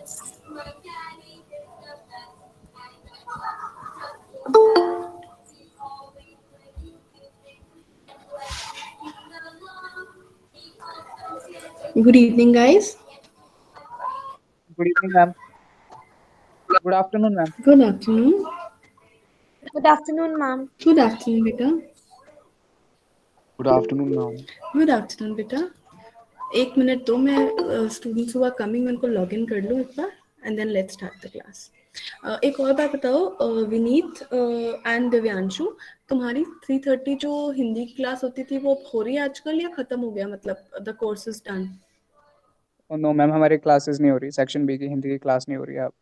Good evening, guys. Good evening, ma'am. Good afternoon, ma'am. Good afternoon. Good afternoon, ma'am. Good afternoon, beta. Good afternoon, ma'am. Good afternoon, beta. एक minute दो, मैं students हुआ coming, मैं उनको log in कर लूँ एक बार and then let's start the class. एक और बात बताओ, विनीत एंड दिव्यांशु, तुम्हारी 3:30 जो हिंदी की क्लास होती थी वो हो रही है आजकल या खत्म हो गया, मतलब the course is done? No ma'am, हमारी क्लासेस नहीं हो रही। सेक्शन बी की हिंदी की क्लास नहीं हो रही है अब।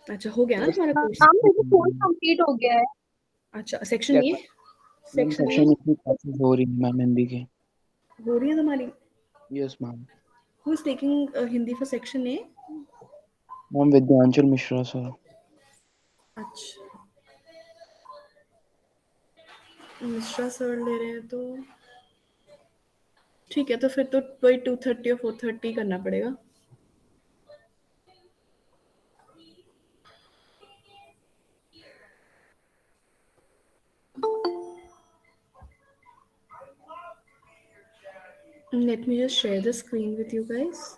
अच्छा, हो गया ना तुम्हारा कोर्स? मैम मेरा कोर्स कंप्लीट हो गया है। अच्छा, section yes A, ma'am. Ma'am section A section की क्लासेस हो रही है मैम हिंदी की। हो रही है तुम्हारी? Yes ma'am. Who is taking Hindi for section A? Ma'am Vidyanchal Mishra sir. अच्छा, मिश्रा सर ले रहे हैं तो ठीक है, तो फिर तो वही 2:30 और 4:30 करना पड़ेगा. Let me just share the screen with you guys.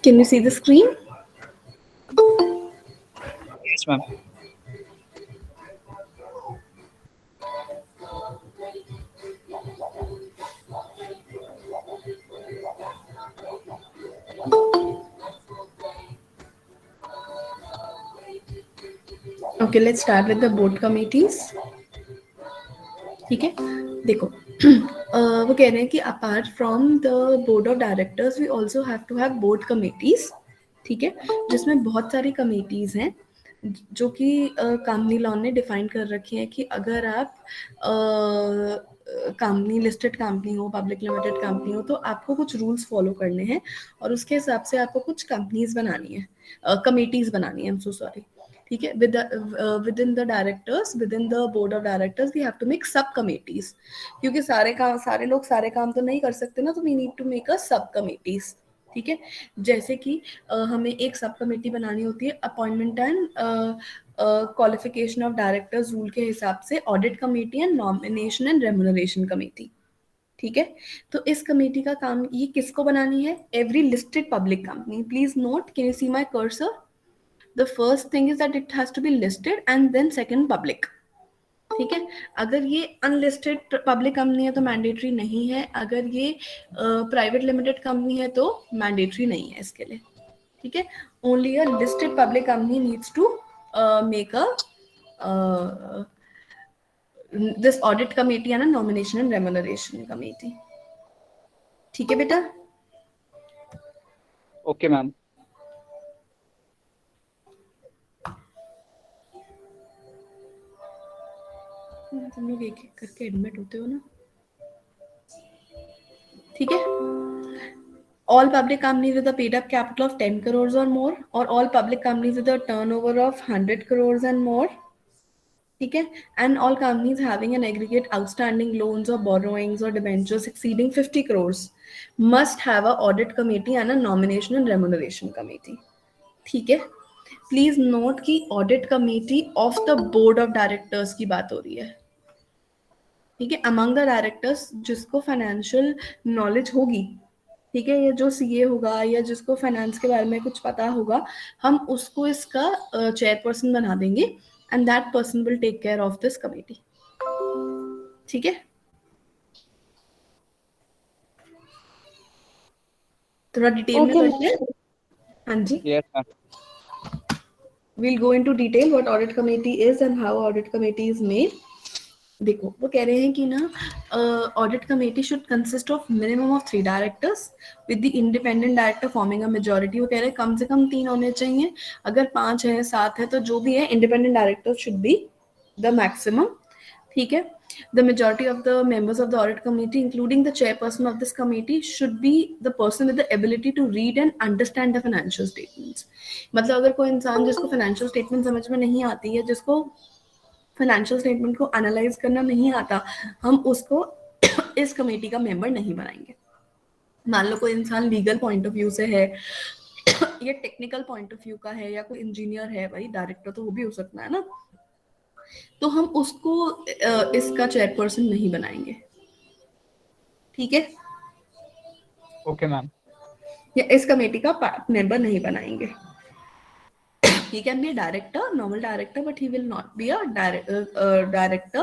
Can you see the screen? Yes, ma'am. Okay, let's start with the board committees. ठीक है, देखो. वो कह रहे हैं कि apart from the board of directors we also have to have board committees. ठीक है, जिसमें बहुत सारी कमिटीज हैं जो कि कामनी लॉ ने डिफाइन कर रखी है कि अगर आप कंपनी, लिस्टेड कंपनी हो, पब्लिक लिमिटेड कंपनी हो, तो आपको कुछ रूल्स फॉलो करने हैं और उसके हिसाब से आपको कुछ कंपनीज बनानी है, कमिटीज बनानी है. I am so sorry. ठीक है, within the directors, within the board of directors we have to make sub committees, क्योंकि सारे लोग सारे काम तो नहीं कर सकते ना, तो we need to make a sub committees. ठीक है, जैसे कि हमें एक सब कमेटी बनानी होती है appointment and qualification of directors rule के हिसाब से, audit committee and nomination and remuneration committee. ठीक है, तो इस कमेटी का काम ये किसको बनानी है? Every listed public company. Please note, can you see my cursor? The first thing is that it has to be listed and then second public. ठीक है। अगर ये अनलिस्टेड पब्लिक कंपनी है तो मैंडेटरी नहीं है, अगर ये प्राइवेट लिमिटेड कंपनी है तो मैंडेटरी नहीं है इसके लिए। ठीक है, only a listed public company needs to make a this audit committee and nomination and remuneration committee. ठीक है बेटा। Okay ma'am. तुम लोग एक एक करके एडमिट होते हो ना। ठीक है। All public companies with a paid up capital of 10 crores or more, or all public companies with a turnover of 100 crores and more. ठीक है, and all companies having an aggregate outstanding loans or borrowings or debentures exceeding 50 crores must have a audit committee and a nomination and remuneration committee. ठीक है, please note कि audit committee of the board of directors की बात हो रही है। ठीक है, अमंग द डायरेक्टर्स जिसको फाइनेंशियल नॉलेज होगी, ठीक है, या जो सीए होगा या जिसको फाइनेंस के बारे में कुछ पता होगा, हम उसको इसका चेयरपर्सन बना देंगे and that person will take care of this committee. ठीक है, थोड़ा डिटेल में Okay, करते हैं। ma'am. हाँ जी, yes ma'am. we'll go into detail what audit committee is and how audit committee is made. देखो, वो कह रहे हैं कि ना audit committee should consist of minimum of 3 directors with the independent director forming a majority. वो कह रहे हैं कम से कम 3 होने चाहिए, अगर 5 है 7 है तो जो भी है independent director should be the maximum. ठीक है, the majority of the members of the audit committee including the chairperson of this committee should be the person with the ability to read and understand the financial statements। मतलब अगर कोई इंसान जिसको financial statement समझ में नहीं आती है, जिसको फाइनेंशियल स्टेटमेंट को एनालाइज करना नहीं आता, हम उसको इस कमेटी का मेंबर नहीं बनाएंगे। मान लो कोई इंसान लीगल पॉइंट ऑफ व्यू से है या टेक्निकल पॉइंट ऑफ व्यू का है या कोई इंजीनियर है, भाई डायरेक्टर तो वो भी हो सकता है ना, तो हम उसको इसका चेयरपर्सन नहीं बनाएंगे। ठीक है, ओके मैम। या इस कमेटी का मेंबर नहीं बनाएंगे। he can be a director, normal director, but he will not be a director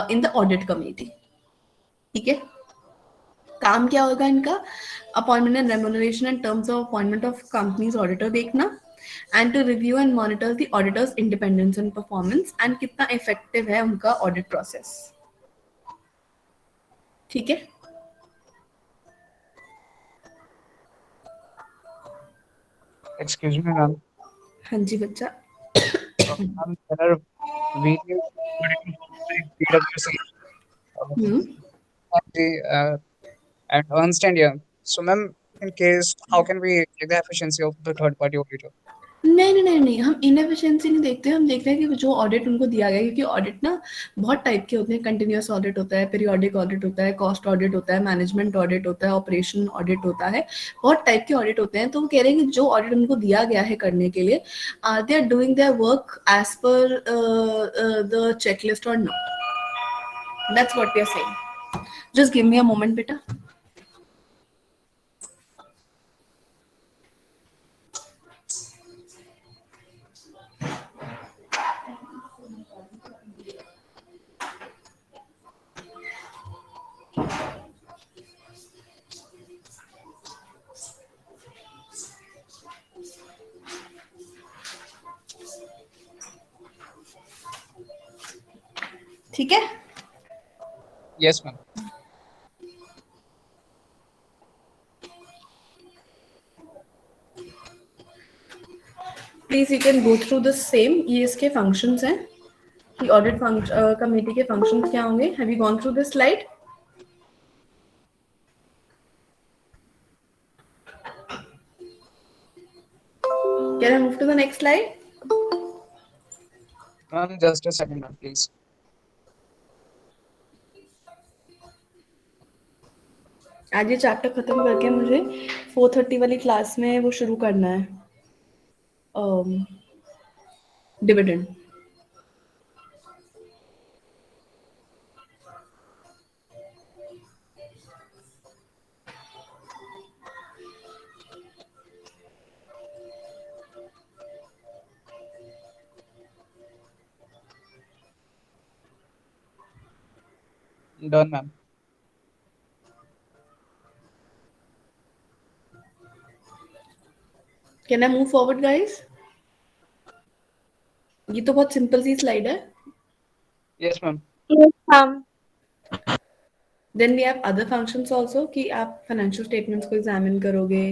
in the audit committee। ठीक है, काम क्या होगा इनका? Appointment and remuneration and terms of appointment of companies auditor देखना, and to review and monitor the auditors independence and performance and कितना effective है उनका ऑडिट प्रोसेस। ठीक है, एक्सक्यूज मी मैम। हाँ जी बच्चा। Ma'am there are various PwC hmm, and Ernst and Young. So ma'am, in case, how can we check the efficiency of the third party auditor? नहीं नहीं नहीं नहीं, हम इनएफिशिएंसी नहीं देखते, हम देखते हैं कि जो ऑडिट उनको दिया गया है, क्योंकि ऑडिट ना बहुत टाइप के होते हैं। कंटिन्यूअस ऑडिट होता है, पीरियोडिक ऑडिट होता है, कॉस्ट ऑडिट होता है, मैनेजमेंट ऑडिट होता है, ऑपरेशन ऑडिट होता है, बहुत टाइप के ऑडिट होते हैं। तो वो कह रहे हैं कि जो ऑडिट उनको दिया गया है करने के लिए, they are doing their work as per the checklist or not. That's what we are saying. Just give me a moment बेटा। ठीक है, Yes ma'am। Please you can go through the same. ये इसके फंक्शंस हैं कि audit committee के functions क्या होंगे। Have you gone through this slide? Can I move to the next slide? Ma'am, just a second ma'am, please। आज ये chapter खत्म करके मुझे 4:30 वाली क्लास में वो शुरू करना है, dividend. Done, ma'am. Can I move forward, guys? ये तो बहुत सिंपल सी स्लाइड है. Yes, ma'am. Yes, ma'am. Then we have other functions also कि आप financial statements को examine करोगे.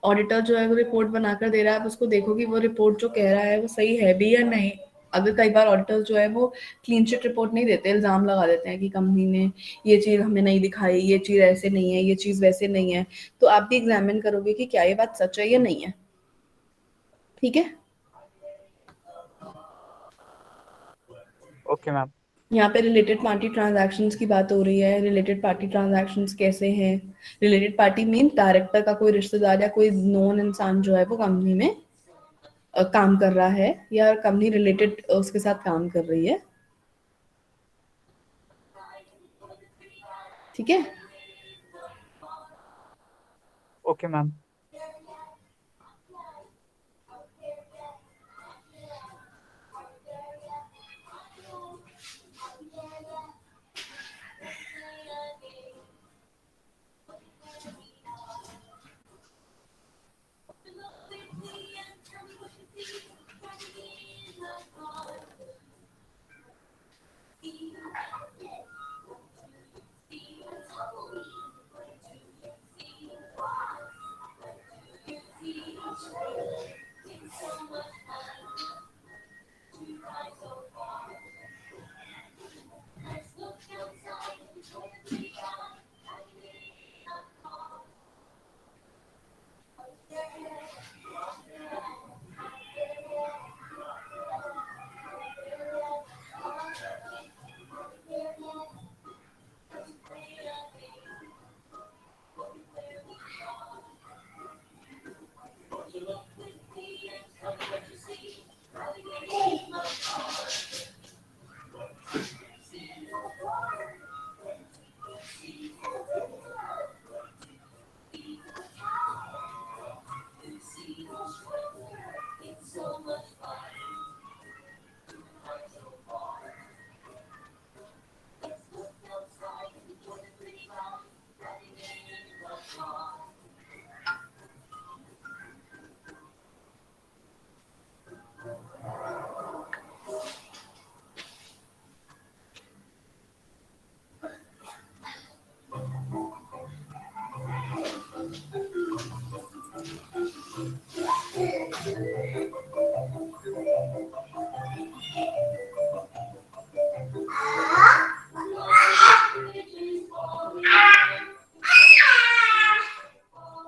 Auditor जो है वो रिपोर्ट बनाकर दे रहा है, आप उसको देखो कि वो रिपोर्ट जो कह रहा है वो सही है भी या नहीं. अगर कई बार ऑडिटर्स जो है वो क्लीन चिट रिपोर्ट नहीं देते, इल्जाम लगा देते हैं कि कंपनी ने ये चीज़ हमें नहीं दिखाई, ये चीज़ ऐसे नहीं है, ये चीज़ वैसे नहीं है. तो आप भी एग्जामिन करोगे कि क्या ये बात सच है या नहीं है. ठीक है. Okay, ma'am. यहाँ पे रिलेटेड पार्टी ट्रांजैक्शंस की बात हो रही है. रिलेटेड पार्टी ट्रांजैक्शंस कैसे हैं? रिलेटेड पार्टी मीन डायरेक्टर का कोई रिश्तेदार या कोई नोन इंसान जो है वो कंपनी में काम कर रहा है या कंपनी रिलेटेड उसके साथ काम कर रही है. ठीक है. Okay, ma'am.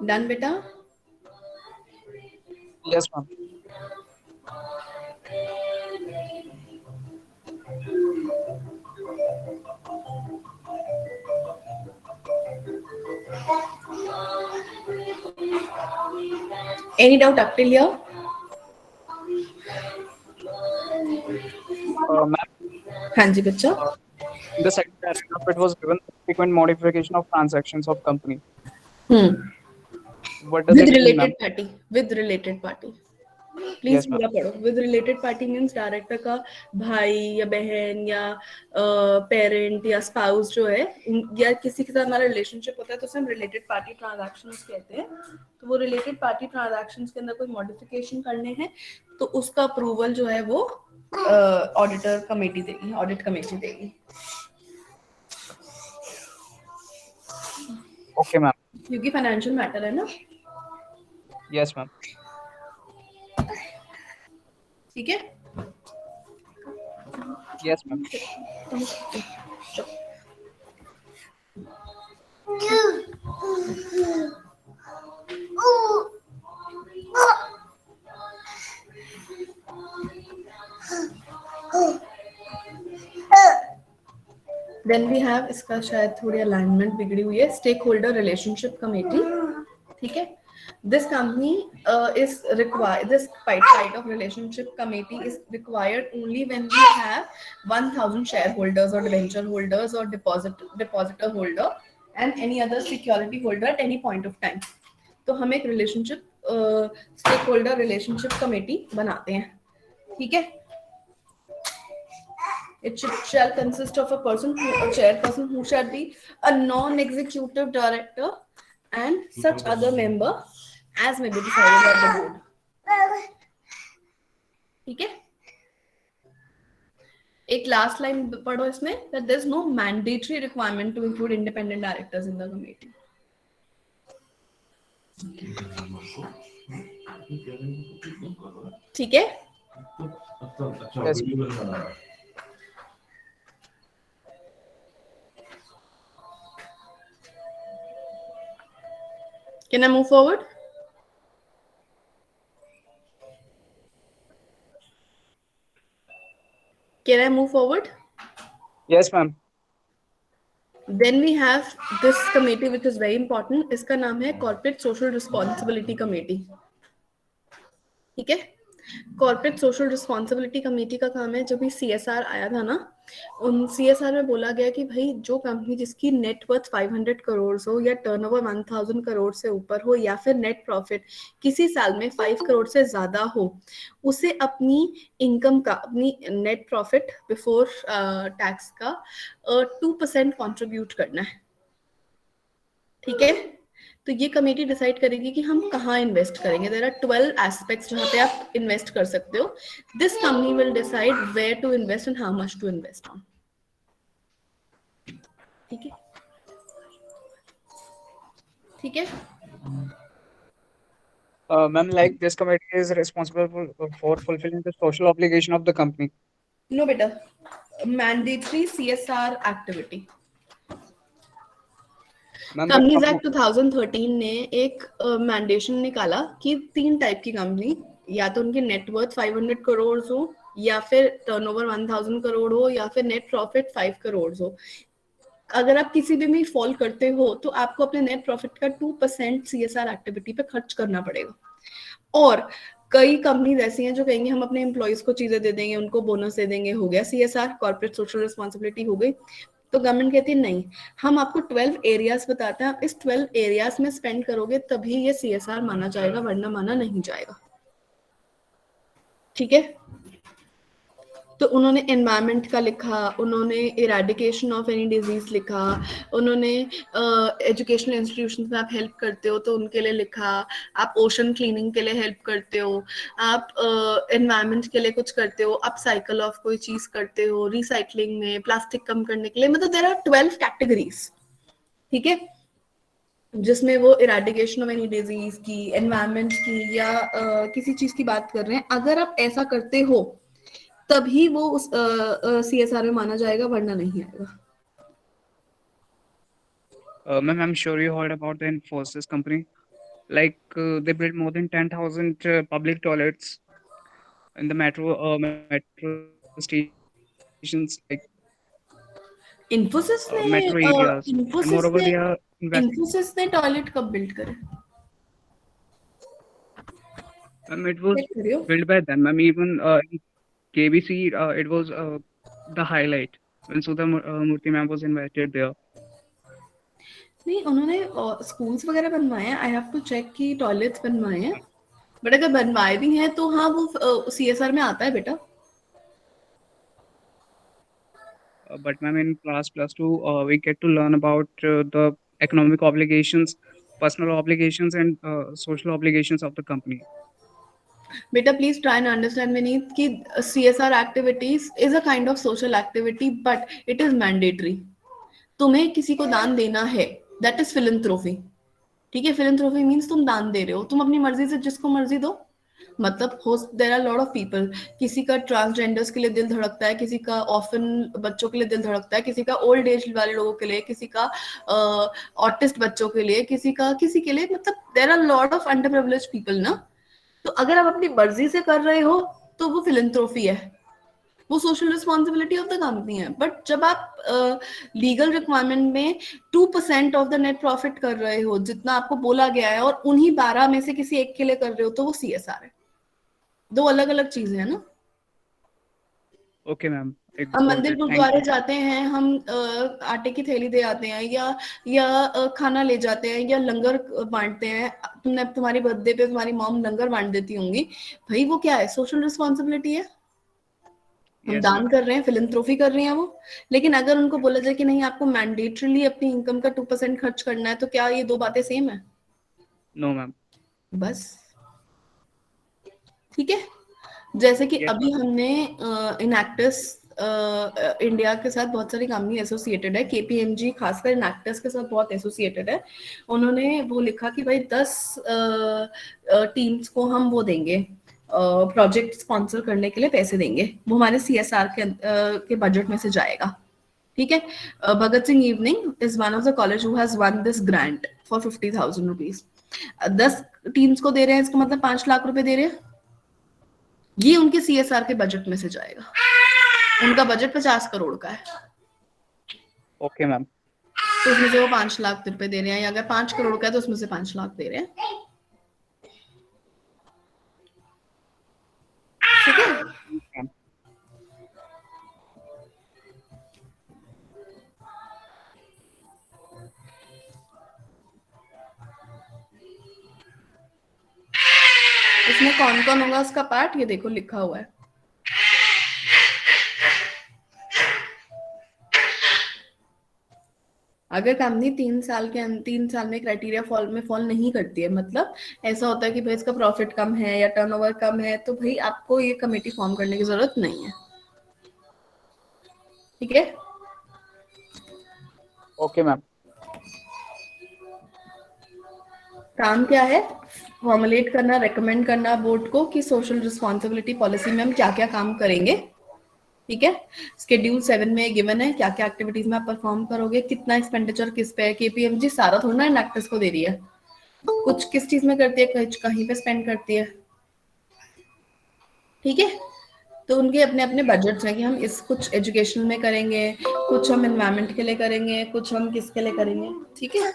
डन बेटा. Yes, ma'am. Any doubt up till here? Ma'am, हाँ जी बच्चा. in the second paragraph, it was given frequent modification of transactions of company. What does With it mean, related ma'am? party. With related party. Please Yes, ma'am. पूरा पढ़ो. With related party means director का भाई या बहन या parent या spouse जो है या किसी के साथ हमारा रिलेशनशिप होता है तो उसे हम रिलेटेड पार्टी ट्रांजैक्शंस कहते हैं. तो वो रिलेटेड पार्टी ट्रांजैक्शंस के अंदर कोई मॉडिफिकेशन करने हैं तो उसका अप्रूवल जो है वो ऑडिटर कमेटी देगी, ऑडिट कमेटी देगी. Okay, ma'am. क्योंकि फाइनेंशियल मैटर है ना. Yes, ma'am. ठीक है. Yes, ma'am. Then we have, इसका शायद थोड़ी अलाइनमेंट बिगड़ी हुई है, स्टेक होल्डर रिलेशनशिप कमेटी. ठीक है. This company is required. This type of relationship committee is required only when we have 1,000 shareholders or debenture holders or depositor holder and any other security holder at any point of time. तो हम एक relationship stakeholder relationship committee बनाते हैं. ठीक है. shall consist of a person, a chairperson who shall be a non-executive director and such other member as may be decided by the board. ठीक है, एक लास्ट लाइन पढ़ो इसमें, that there is no mandatory requirement to include independent directors in the committee. ठीक है, Yes. can I move forward? Can I move forward? Yes, ma'am. Then we have this committee which is very important. इसका नाम है Corporate Social Responsibility Committee. ठीक है, corporate social responsibility committee का काम है, जब भी CSR आया था ना, उन CSR में बोला गया कि भाई जो कंपनी जिसकी नेट वर्थ 500 करोड़ हो या टर्नओवर 1000 करोड़ से ऊपर हो या फिर नेट प्रॉफिट किसी साल में 5 करोड़ से ज्यादा हो, उसे अपनी इनकम का, अपनी नेट प्रॉफिट बिफोर टैक्स का 2% कंट्रीब्यूट करना है. ठीक है, तो ये कमेटी डिसाइड करेगी कि हम कहाँ इन्वेस्ट करेंगे. देयर आर 12 एस्पेक्ट्स जहाँ पे आप इन्वेस्ट कर सकते हो. This company will decide where to invest and how much to invest on. ठीक है, ठीक है. Ma'am, like this committee is responsible for fulfilling the social obligation of the company. No बेटा, mandatory CSR activity. Ma'am, companies act 2013 ने एक मैंडेशन निकाला कि 3 type की कंपनी, या तो उनकी नेटवर्थ 500 करोड़ हो, या फिर टर्नओवर 1000 करोड़ हो, या फिर नेट प्रॉफिट 5 करोड़ हो. अगर आप किसी भी में फॉल करते हो तो आपको अपने नेट प्रॉफिट का 2% CSR एक्टिविटी पे खर्च करना पड़ेगा. और कई कंपनीज ऐसी हैं जो कहेंगे हम अपने एम्प्लॉयज को चीजें दे देंगे, उनको बोनस दे देंगे, हो गया CSR, कॉर्पोरेट सोशल रिस्पॉन्सिबिलिटी हो गई. तो गवर्नमेंट कहती है नहीं, हम आपको 12 एरियाज बताते हैं, इस 12 एरियाज में स्पेंड करोगे तभी ये CSR माना जाएगा, वरना माना नहीं जाएगा. ठीक है, तो उन्होंने एनवायरमेंट का लिखा, उन्होंने इरेडिकेशन ऑफ एनी डिजीज लिखा, उन्होंने एजुकेशनल इंस्टीट्यूशन में आप हेल्प करते हो तो उनके लिए लिखा, आप ओशन क्लीनिंग के लिए हेल्प करते हो, आप एनवायरमेंट के लिए कुछ करते हो, आप साइकिल ऑफ कोई चीज करते हो, रिसाइकलिंग में, प्लास्टिक कम करने के लिए, मतलब देयर आर 12 कैटेगरीज. ठीक है, जिसमें वो इरेडिकेशन ऑफ एनी डिजीज की, एनवायरमेंट की, या किसी चीज की बात कर रहे हैं. अगर आप ऐसा करते हो तभी वो उस CSR में माना जाएगा, वरना नहीं आएगा. Ma'am, I'm sure you heard about the Infosys company. Like they built more than 10,000 public toilets in the metro stations, like Infosys ने metro areas. And moreover, they are investing. Infosys ने टॉयलेट कब बिल्ड करे? It was Check करियो. built by them. I mean, even in KBC, it was the highlight when Sudha Murthy ma'am was invited there. नहीं, उन्होंने schools वगैरह बनवाए हैं. I have to check कि टॉयलेट्स बनवाए हैं, बट अगर बनवाए भी हैं तो हाँ वो CSR में आता है बेटा. But ma'am, in class +2, we get to learn about the economic obligations, personal obligations, and social obligations of the company. बेटा please try and understand Vineet कि CSR activities is a kind of social activity, but it is mandatory. तुम्हें किसी को दान देना है, that is philanthropy. ठीक है, फिलैंथ्रोपी मींस तुम दान दे रहे हो, तुम अपनी मर्जी से जिसको मर्जी दो. मतलब there are lot of people, किसी का ट्रांसजेंडर्स के लिए दिल धड़कता है, किसी का ऑर्फन बच्चों के लिए दिल धड़कता है, किसी का ओल्ड एज वाले लोगों के लिए, किसी का ऑटिस्ट बच्चों के लिए, किसी के लिए, मतलब there are lot of underprivileged people ना. तो अगर आप अपनी मर्जी से कर रहे हो तो वो फिलैंथ्रोपी है, वो social responsibility of the company है. बट जब आप लीगल रिक्वायरमेंट में 2% ऑफ द नेट प्रॉफिट कर रहे हो, जितना आपको बोला गया है, और उन्हीं 12 में से किसी एक के लिए कर रहे हो, तो वो CSR है. दो अलग अलग चीजें हैं ना. Okay, ma'am. हम मंदिर Got it. Thank गुरुद्वारे you. जाते हैं, हम आटे की थैली दे आते हैं, या खाना ले जाते हैं, या लंगर बांटते हैं. तुमने तुम्हारी बर्थडे पे तुम्हारी मॉम लंगर बांट देती होंगी, भाई वो क्या है? सोशल रिस्पॉन्सिबिलिटी है. हम Yes, दान ma'am. कर रहे हैं, फिलंथ्रोफी कर रहे हैं वो। लेकिन अगर उनको बोला जाए कि नहीं आपको मैंडेटरीली अपनी इनकम का 2% खर्च करना है, तो क्या ये दो बातें सेम है? No, ma'am. बस, ठीक है। जैसे कि Yes, अभी ma'am. हमने इनएक्टिस इंडिया के साथ बहुत सारी कंपनी एसोसिएटेड है, केपीएमजी खासकर इनएक्टिस के साथ बहुत एसोसिएटेड है। उन्होंने वो लिखा कि भाई 10 टीम्स को हम वो देंगे, प्रोजेक्ट स्पॉन्सर करने के लिए पैसे देंगे, वो हमारे सीएसआर के बजट में से जाएगा, ठीक है। Bhagat Singh evening is one of the college who has won this grant for 50,000 rupees. 10 teams को दे रहे हैं, इसका मतलब 5 लाख रुपए दे रहे हैं, ये उनके सीएसआर के बजट में से जाएगा। उनका बजट 50 करोड़ का है, Okay, ma'am. तो उसमें से वो 5 लाख रुपए दे रहे हैं, या अगर 5 करोड़ का है तो उसमें से 5 लाख दे रहे हैं, ठीक है। Ma'am. इसमें कौन कौन होगा उसका पार्ट, ये देखो लिखा हुआ है। अगर कंपनी 3 साल में क्राइटेरिया फॉल नहीं करती है, मतलब ऐसा होता है कि भाई इसका प्रॉफिट कम है या टर्नओवर कम है, तो भाई आपको ये कमेटी फॉर्म करने की जरूरत नहीं है, ठीक है। Okay, ma'am. काम क्या है? फॉर्मुलेट करना, रेकमेंड करना बोर्ड को कि सोशल रिस्पॉन्सिबिलिटी पॉलिसी में हम क्या क्या काम करेंगे, ठीक है। शेड्यूल 7 में गिवन है क्या क्या एक्टिविटीज में आप परफॉर्म करोगे, कितना एक्सपेंडिचर किस पे है। केपीएमजी सारा थोड़ा ना इनएक्टिस को दे रही है, कुछ किस चीज में करती है, कहीं पे स्पेंड करती है, ठीक है। तो उनके अपने अपने बजट्स हैं कि हम इस कुछ एजुकेशन में करेंगे, कुछ हम एनवायरमेंट के लिए करेंगे, कुछ हम किसके लिए करेंगे, ठीक है।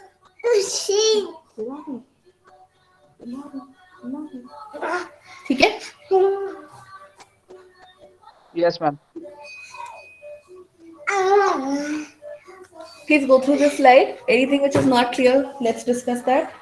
ठीक है। Yes, ma'am. Please go through this slide. Anything which is not clear, let's discuss that.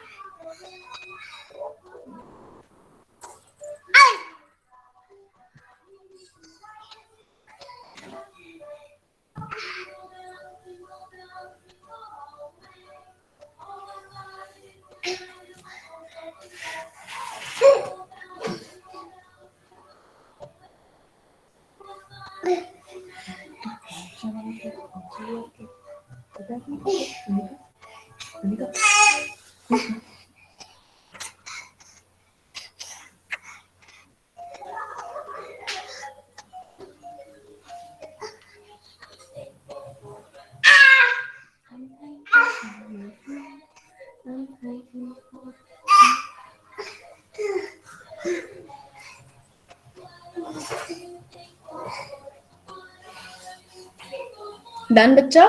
Done, बच्चा?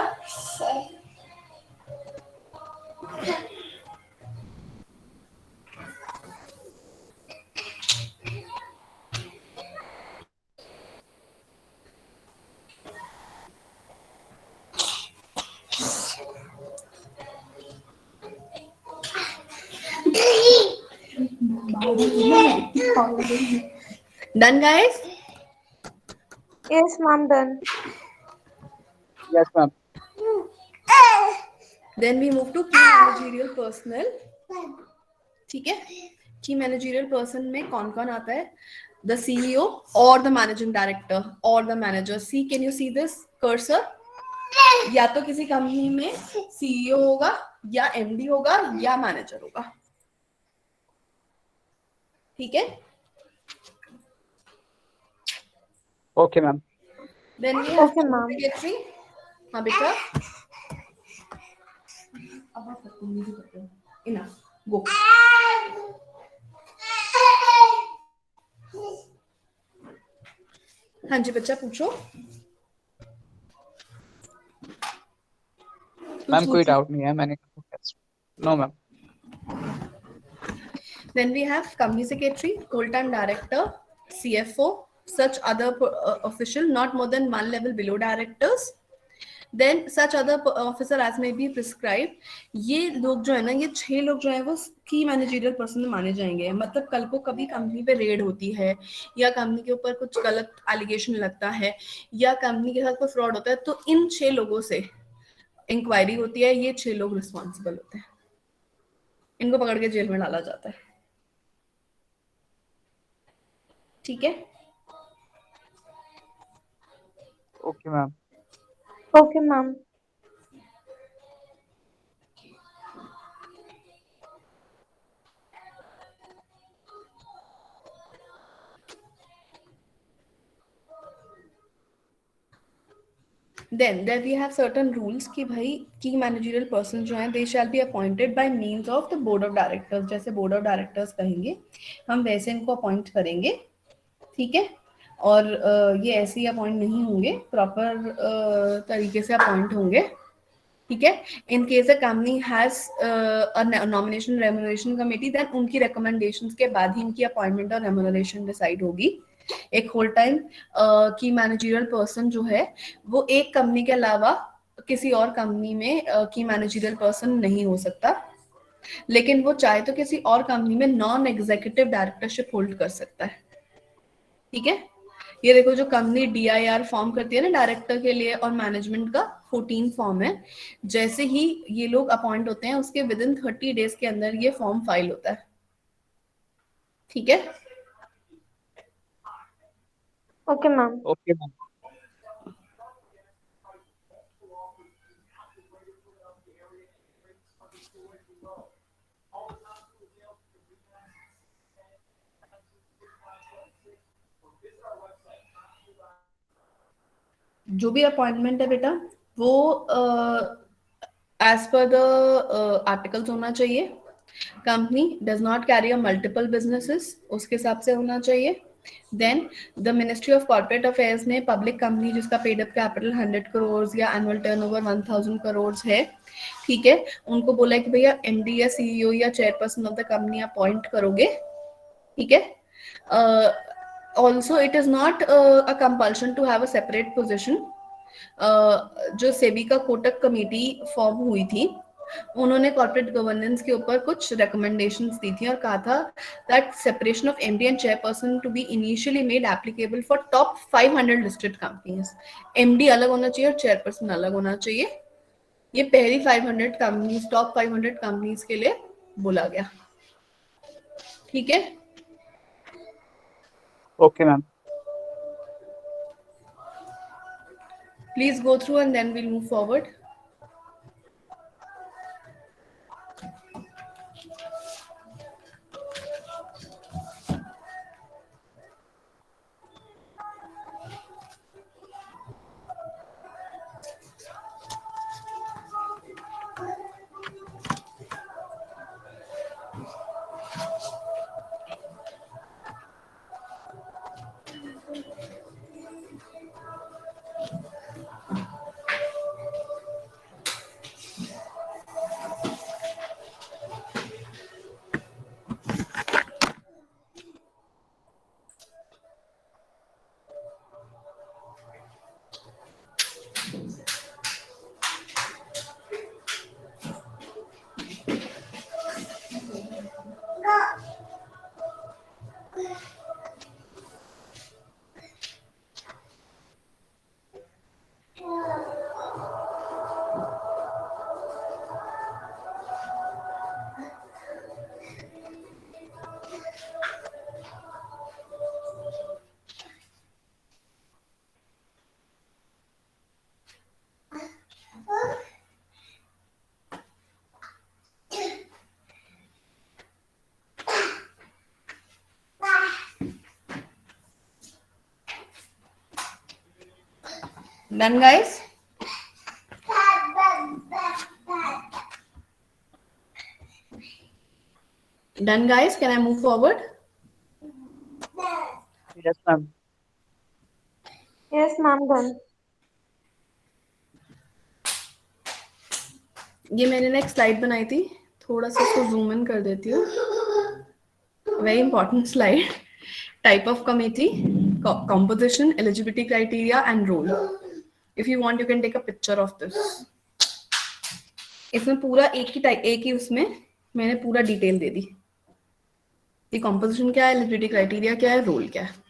Done, guys? Yes, ma'am, done. Yes, ma'am. Then we move to key managerial personnel. ठीक है। की मैनेजरियल पर्सन में कौन कौन आता है? The CEO और द मैनेजिंग डायरेक्टर और the manager. See can you see this cursor? या तो किसी कंपनी में सीईओ होगा या एमडी होगा या मैनेजर होगा, ठीक है। Okay, ma'am. Then we have Okay, ma'am. Secretary. हाँ बेटा, इनफ, गो। हाँ जी बच्चा पूछो। मैम कोई डाउट नहीं है, मैंने no ma'am. Then we have company secretary, full-time director, CFO, such other official not more than one level below directors. Then such other officer as may be prescribe. ये लोग जो है ना, ये 6 लोग जो है वो की मैनेजरियल पर्सन माने जाएंगे। मतलब कल को कभी कंपनी पे रेड होती है या कंपनी के ऊपर कुछ गलत एलिगेशन लगता है या कंपनी के साथ कोई फ्रॉड होता है, तो इन 6 लोगों से इंक्वायरी होती है। ये 6 लोग रिस्पॉन्सिबल होते हैं, इनको पकड़ के जेल में डाला जाता है। ठीक है। Okay, ma'am. Okay, ma'am. Then there we have certain rules कि भाई की मैनेजरियल पर्सन जो है they shall be appointed by means of the board of directors. जैसे बोर्ड ऑफ डायरेक्टर्स कहेंगे हम वैसे इनको अपॉइंट करेंगे। ठीक है। और ये ऐसे ही अपॉइंट नहीं होंगे, प्रॉपर तरीके से अपॉइंट होंगे। ठीक है। In case a company has nomination remuneration committee, then उनकी रिकमेंडेशंस के बाद ही इनकी अपॉइंटमेंट और रेम्यूनरेशन डिसाइड होगी। एक होल टाइम की मैनेजरियल पर्सन जो है वो एक कंपनी के अलावा किसी और कंपनी में की मैनेजरियल पर्सन नहीं हो सकता, लेकिन वो चाहे तो किसी और कंपनी में नॉन एग्जीक्यूटिव डायरेक्टरशिप होल्ड कर सकता है। ठीक है। ये देखो जो कंपनी DIR फॉर्म करती है ना डायरेक्टर के लिए और मैनेजमेंट का 14 फॉर्म है, जैसे ही ये लोग अपॉइंट होते हैं उसके विद इन 30 डेज के अंदर ये फॉर्म फाइल होता है। ठीक है। Okay, ma'am. Okay, ma'am. जो भी अपॉइंटमेंट है बेटा वो एज पर द आर्टिकल्स होना चाहिए। Company does not carry a multiple businesses, उसके हिसाब से होना चाहिए। Then the ministry of corporate affairs ने पब्लिक कंपनी जिसका पेड अप कैपिटल 100 करोड़ या एनुअल टर्नओवर 1000 करोड़ है, ठीक है, उनको बोला है कि भैया MD या CEO या chairperson of the company appoint करोगे। ठीक है। Also it is not a compulsion to have a separate position. जो सेबी का कोटक कमेटी फॉर्म हुई थी, उन्होंने कॉर्पोरेट गवर्नेंस के ऊपर कुछ रिकमेंडेशंस दी थी और कहा था that separation of MD and chairperson to be initially made applicable for top 500 listed companies. MD अलग होना चाहिए और चेयरपर्सन अलग होना चाहिए। ये पहली 500 कंपनीज, टॉप 500 कंपनीज के लिए बोला गया। ठीक है। Okay, ma'am. Please go through and then we'll move forward. Done, guys? Done, guys? Can I move forward? Yes, ma'am. Yes, ma'am. Done. ये मैंने ना एक स्लाइड बनाई थी, थोड़ा सा इसको जूम इन कर देती हूँ। Very important slide. Type of committee, composition, eligibility criteria and role. If you want you can take a picture of this. इसमें पूरा एक ही उसमें मैंने पूरा डिटेल दे दी कि कॉम्पोजिशन क्या है, एलिजिबिलिटी क्राइटेरिया क्या है, रोल क्या है।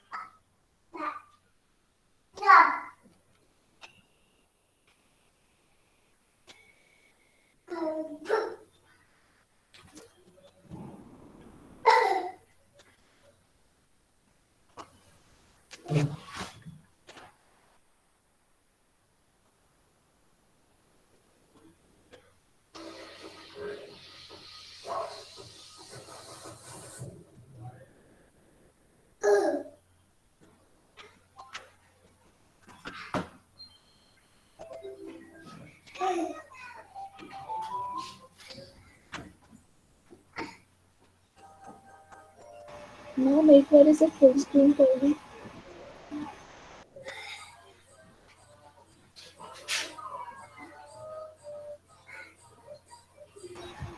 मैम एक बार इसे फुल स्क्रीन कर दी।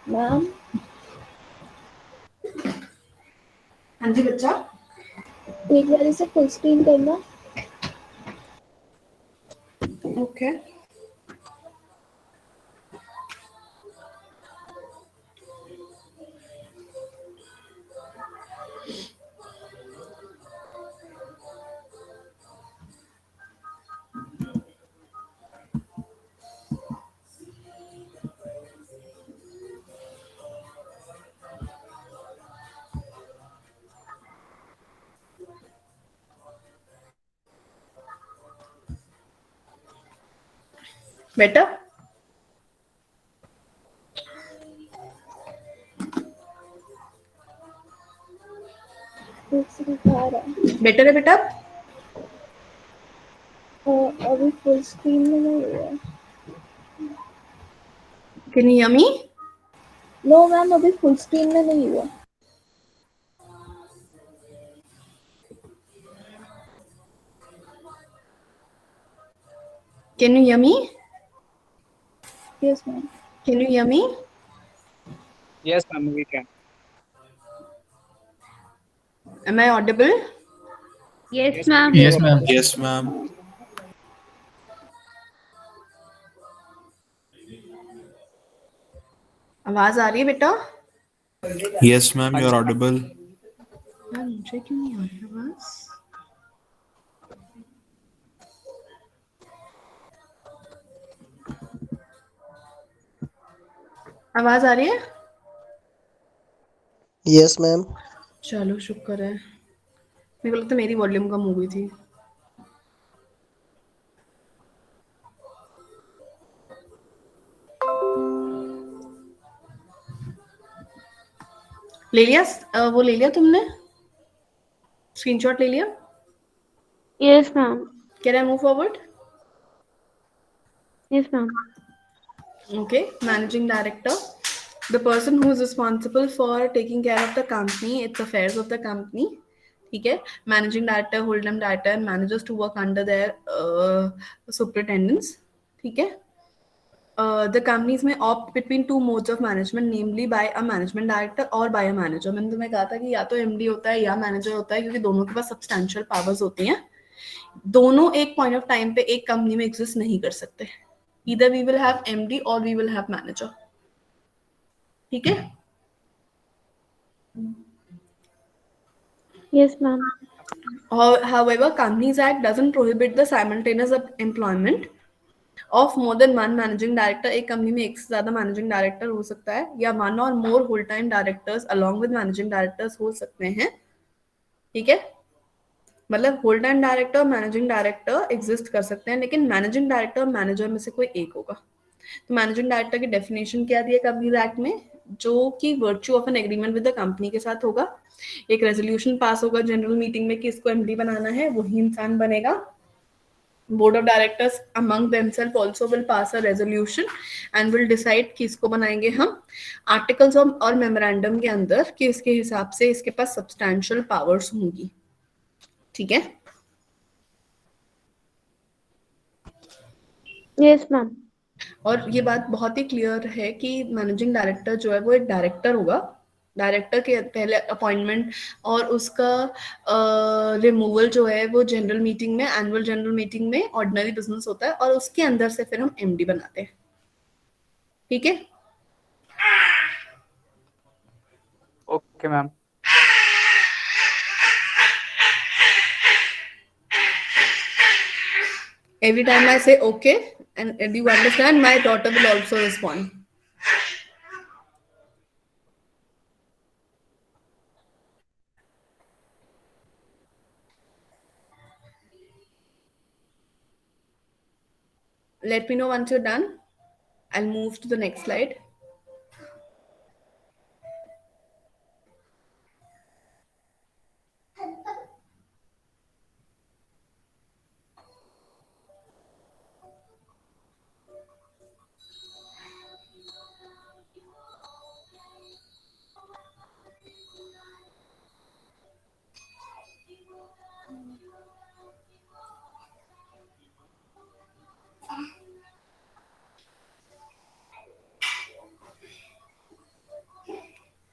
मैम हाँ जी बच्चा, एक बार इसे फुल स्क्रीन करना। ओके। बेटा एक से दिखा रहा है। बेटर है बेटा। अभी फुल स्क्रीन में नहीं हुआ। Can you me? No ma'am अभी फुल स्क्रीन में नहीं हुआ। Can you me? Yes ma'am. Can you me? Yes, ma'am, we can. Am I audible? Yes, Yes, ma'am. you are Yes, ma'am. audible. Yes, ma'am. आवाज आ रही है बेटा? Yes, ma'am. You're audible. यार मुझे क्यों नहीं आ रही आवाज? आवाज आ रही है? Yes ma'am. चलो शुक्र है, मेरे को लगता है मेरी वॉल्यूम कम हो गई थी। ले लिया? वो ले लिया तुमने? स्क्रीनशॉट ले लिया? Yes, ma'am. Can I move forward? Yes, ma'am. Okay, managing director, the person who is responsible for taking care of the company, its affairs of the company. ठीक है, managing director, whole time director and managers to work under their superintendents. ठीक है, the companies may opt between two modes of management, namely by a management director और by a manager। मैंने तुम्हें कहा था कि या तो एमडी होता है या मैनेजर होता है, क्योंकि दोनों के पास सब्सटैंशियल पावर्स होती हैं। दोनों एक पॉइंट ऑफ टाइम पे एक कंपनी में एग्जिस्ट नहीं कर सकते। Either we will have MD or we will have manager। ठीक है? Yes, ma'am. However, Companies Act doesn't prohibit the simultaneous employment of more than one managing director। एक company में एक से ज्यादा मैनेजिंग डायरेक्टर हो सकता है, या one or more whole time directors along with managing directors हो सकते हैं। ठीक है, मतलब होल टाइम डायरेक्टर और मैनेजिंग डायरेक्टर एग्जिस्ट कर सकते हैं, लेकिन मैनेजिंग डायरेक्टर और मैनेजर में से कोई एक होगा। तो मैनेजिंग डायरेक्टर की डेफिनेशन क्या दी है कंपनीज एक्ट में, जो कि virtue of an agreement with the company के साथ होगा। एक रेजोल्यूशन पास होगा जनरल मीटिंग में कि इसको एमडी बनाना है, वही इंसान बनेगा। Board of directors among themselves also will pass a resolution and will decide कि इसको बनाएंगे हम आर्टिकल्स और मेमोरेंडम के अंदर कि इसके हिसाब से इसके पास सब्सटैंशियल पावर्स होंगी। ठीक है? Yes, ma'am. और ये बात बहुत ही क्लियर है कि मैनेजिंग डायरेक्टर जो है वो एक डायरेक्टर होगा, डायरेक्टर के पहले अपॉइंटमेंट और उसका रिमूवल जो है वो जनरल मीटिंग में, एनुअल जनरल मीटिंग में ऑर्डिनरी बिजनेस होता है, और उसके अंदर से फिर हम एमडी बनाते हैं। ठीक है, Okay, ma'am. every time I say okay and do you understand, my daughter will also respond. Let me know once you're done. I'll move to the next slide.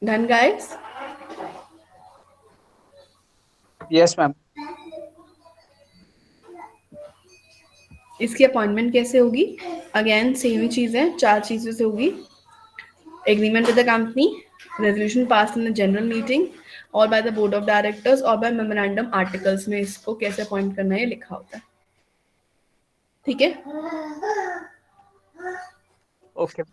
Done, guys? Yes, ma'am. इसकी appointment कैसे होगी? Again same ही चीज है, 4 चीजों से होगी। Agreement with the company, resolution pass in the general meeting, और by the board of directors, और बाय मेमोरेंडम आर्टिकल्स में इसको कैसे अपॉइंट करना है ये लिखा होता है। ठीक है, Okay.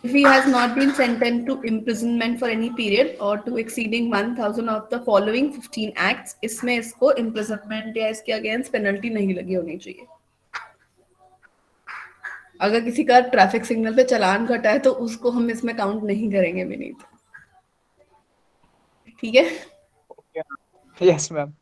if he has not been sentenced to imprisonment for any period or to exceeding 1000 of the following 15 acts, इसमें इसको imprisonment या इसके अगेंस्ट पेनल्टी नहीं लगी होनी चाहिए। अगर किसी का ट्रैफिक सिग्नल पे चालान कटा है तो उसको हम इसमें काउंट नहीं करेंगे विनीत। ठीक है, Okay, ma'am. Yes, ma'am.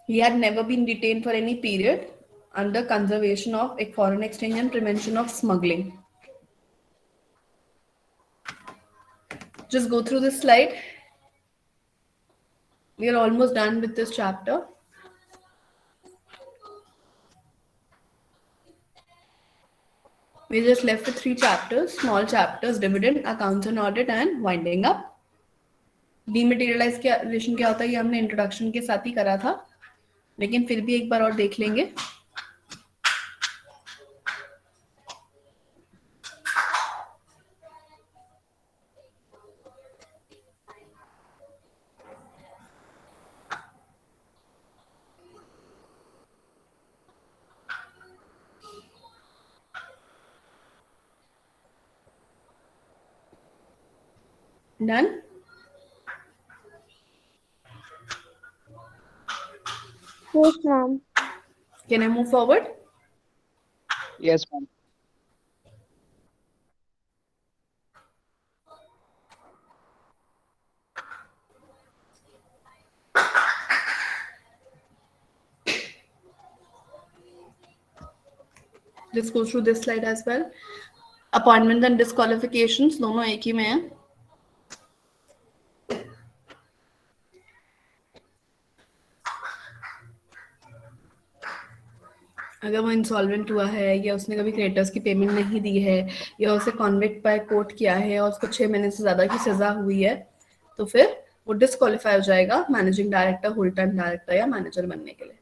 he had never been detained for any period under conservation of foreign exchange and prevention of smuggling. Just go through this slide. We are almost done with this chapter. We're just left with 3 chapters, small chapters: dividend, accounts and audit, and winding up. Dematerialization क्या होता है ये हमने introduction के साथ ही करा था, लेकिन फिर भी एक बार और देख लेंगे। Done? Yes, ma'am. Can I move forward? Yes, ma'am. Let's go through this slide as well. Appointment and disqualifications दोनों एक ही में है। अगर वो इंसॉल्वेंट हुआ है या उसने कभी क्रेडिटर्स की पेमेंट नहीं दी है या उसे कॉन्विक्ट बाय कोर्ट किया है और उसको 6 महीने से ज्यादा की सजा हुई है, तो फिर वो डिस्क्वालीफाई हो जाएगा managing director, whole time director या मैनेजर बनने के लिए।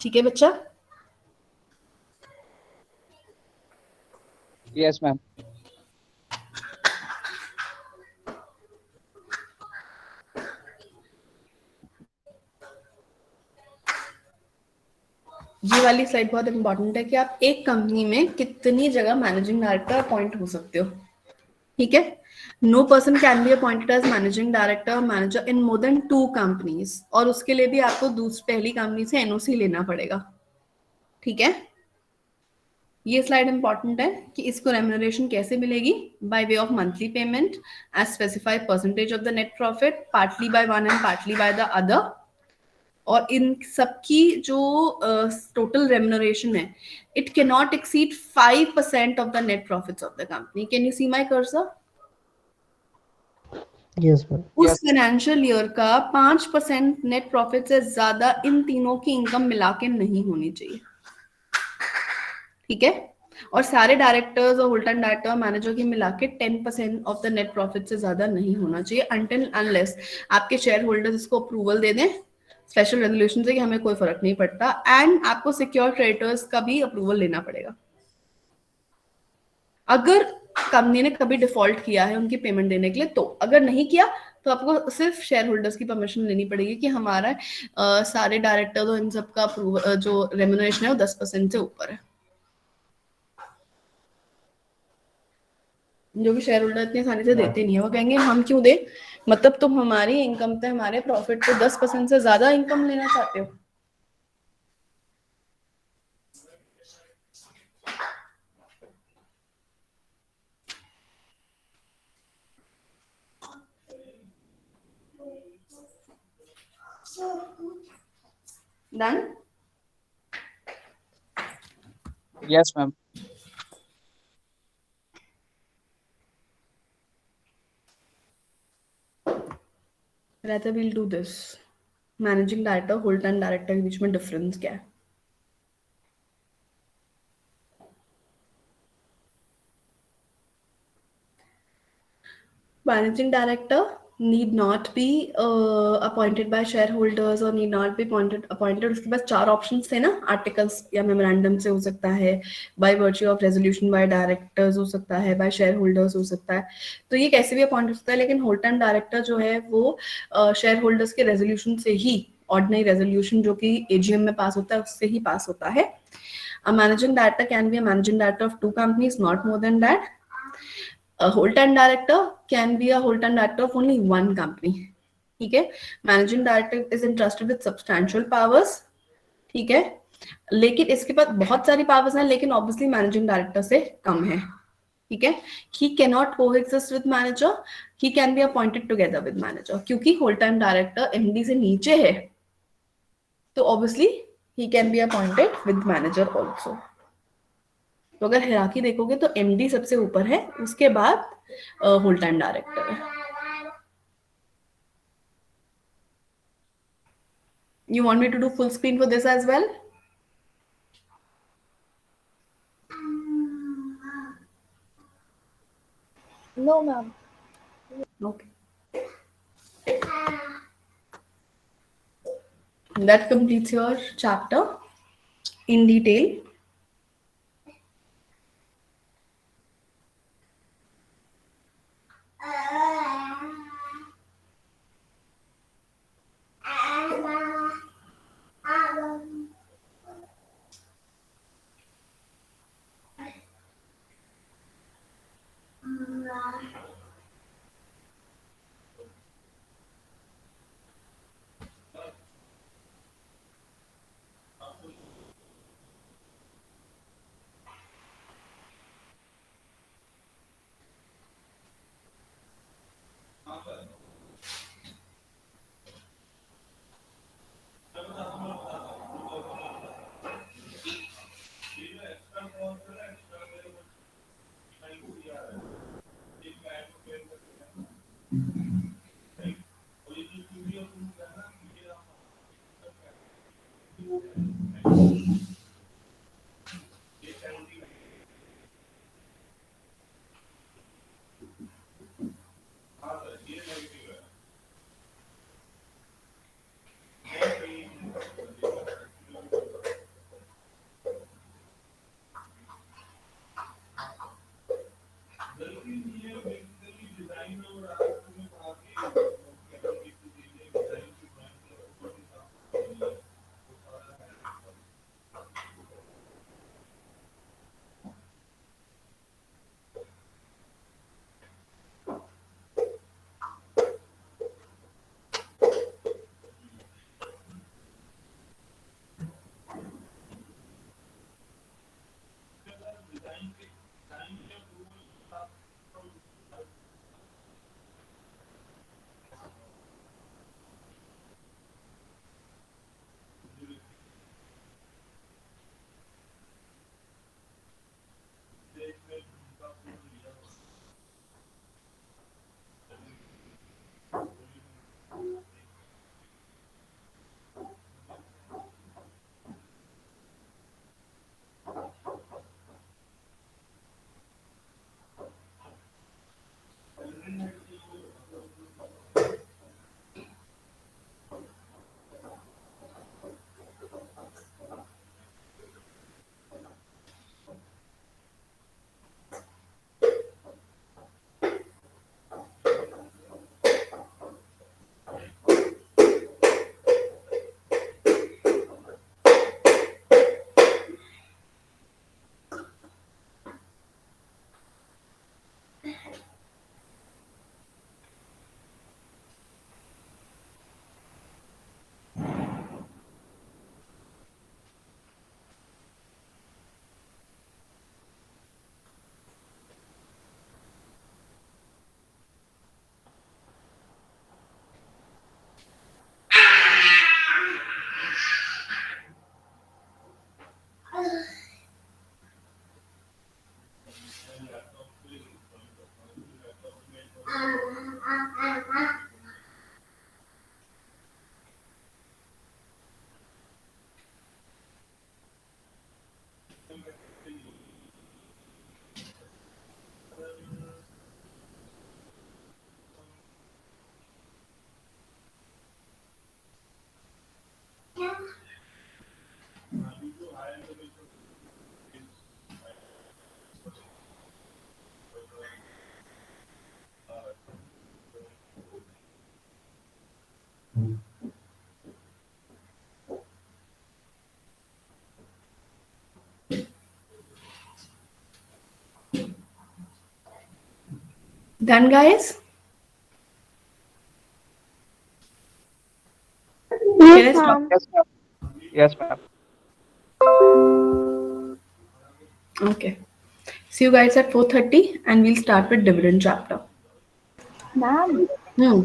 ठीक है बच्चा? Yes, ma'am. ये वाली स्लाइड बहुत इंपॉर्टेंट है कि आप एक कंपनी में कितनी जगह मैनेजिंग डायरेक्टर अपॉइंट हो सकते हो। ठीक है, no person can be appointed as managing director और manager in more than 2 companies, और उसके लिए भी आपको पहली कंपनी से एनओसी लेना पड़ेगा। ठीक है, ये स्लाइड इंपॉर्टेंट है कि इसको रेम्यूनरेशन कैसे मिलेगी, by way of monthly payment as specified percentage of the net profit, partly by one and partly by the other. और इन सबकी जो टोटल रेम्यूनरेशन है, it can not exceed 5% of the net profits of the company. Can you see my cursor? Yes, ma'am. उस Yes. Financial year का 5% net profit से ज्यादा इन तीनों की इनकम मिला के नहीं होनी चाहिए, ठीक है। और सारे डायरेक्टर्स और होल्ड एंड डायरेक्टर मैनेजर की मिला के 10% ऑफ द नेट प्रॉफिट से ज्यादा नहीं होना चाहिए, अनटिल अनलेस आपके शेयर होल्डर्स इसको अप्रूवल दे दें स्पेशल रेजोल्यूशन से कि हमें कोई फर्क नहीं पड़ता, एंड आपको सिक्योर क्रेडिटर्स का भी अप्रूवल लेना पड़ेगा। अगर कंपनी ने कभी डिफॉल्ट किया है उनकी पेमेंट देने के लिए, तो अगर नहीं किया तो आपको सिर्फ शेयर होल्डर्स की परमिशन लेनी पड़ेगी कि हमारा सारे डायरेक्टर्स और इन सब का अप्रूवल जो रेम्यूनरेशन है वो 10% से ऊपर है। जो कि शेयर होल्डर इतनी आसानी से देते नहीं है, वो कहेंगे हम क्यों दे, मतलब तुम हमारी इनकम पे हमारे प्रॉफिट पे 10% से ज्यादा इनकम लेना चाहते हो। Done? Yes, ma'am. Rather we'll do this, managing director hold and director के बीच में डिफरेंस क्या है। Managing director need not be appointed by shareholders or need not be appointed। उसके पास 4 ऑप्शंस थे ना, आर्टिकल्स या मेमोरेंडम से हो सकता है, by virtue of resolution bye directors हो सकता है, बाय शेयर होल्डर्स हो सकता है, तो ये कैसे भी अपॉइंट हो सकता है। लेकिन होल्ड एंड डायरेक्टर जो है वो शेयर होल्डर्स के रेजोल्यूशन से ही, ऑर्डिनरी रेजोल्यूशन जो कि एजीएम में पास होता है उससे ही पास होता है। A managing director can be a managing director of 2 companies, not more than that. A whole time director can be a whole time director of only 1 company, ठीक है। Managing director is entrusted with substantial powers, ठीक है, लेकिन इसके पास बहुत सारी powers हैं, लेकिन ऑब्वियसली मैनेजिंग डायरेक्टर से कम है, ठीक है। He can not coexist with manager, he can be appointed together with manager, क्योंकि होल टाइम डायरेक्टर एमडी से नीचे है, तो obviously he can be appointed with manager also. तो अगर हिराकी देखोगे तो एमडी सबसे ऊपर है, उसके बाद होल टाइम डायरेक्टर है। You want me to do full screen for this as well? No, ma'am. Okay. That completes your chapter in detail. Done, guys? Yes, Can I stop? ma'am. Yes, ma'am. Yes, ma'am. Okay. See you guys at 4:30 and we'll start with dividend chapter. Ma'am Hmm.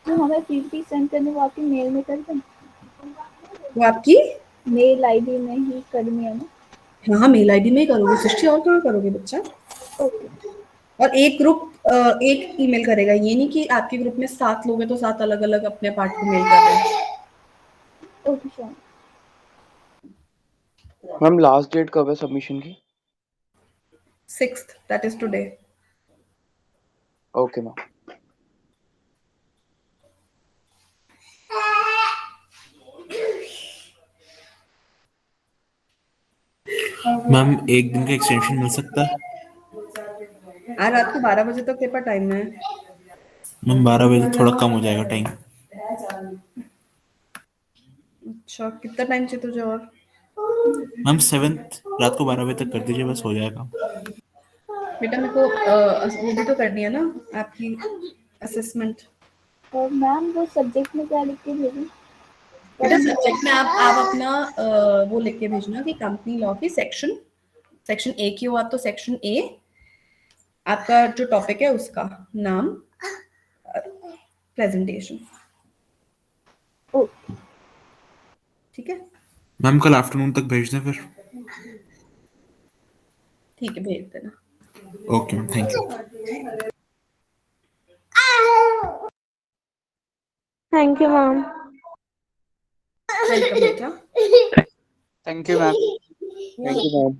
जो हमें PPT send करने वो आपकी mail में कर दें, वो आपकी मेल आईडी में ही करनी है ना? हाँ मेल आईडी में ही करोगे सृष्टि, और कहाँ करोगे बच्चा? ओके और एक ग्रुप एक ईमेल करेगा, ये नहीं कि आपके ग्रुप में 7 लोग हैं तो 7 अलग अलग अपने पार्ट को मेल कर रहे हैं। Okay sure. Ma'am last date कब है सबमिशन की? 6th, that is today. Okay ma'am. Ma'am एक दिन का एक्सटेंशन मिल सकता है? आज रात को 12 बजे तक पेपर टाइम है। मैम 12 बजे थोड़ा कम हो जाएगा टाइम। अच्छा कितना टाइम चाहिए तुझे और? मैम 7th रात को 12 बजे तक कर दीजिए, बस हो जाएगा। बेटा मेरे को वो भी तो करनी है ना आपकी असेसमेंट। और मैम वो सब्जेक्ट में क्या लिख के भेजें? बेटा सब्जेक्ट में आप अपना वो लिख के भेजना कि कंपनी लॉ की सेक्शन ए की हो आप तो सेक्शन ए, आपका जो टॉपिक है उसका नाम, प्रेजेंटेशन। ओके ठीक है मैम कल आफ्टरनून तक भेज दें फिर। ठीक है भेज देना। Okay ma'am, thank you. Thank you, ma'am. Welcome बेटा। Thank you, ma'am. Thank you ma'am.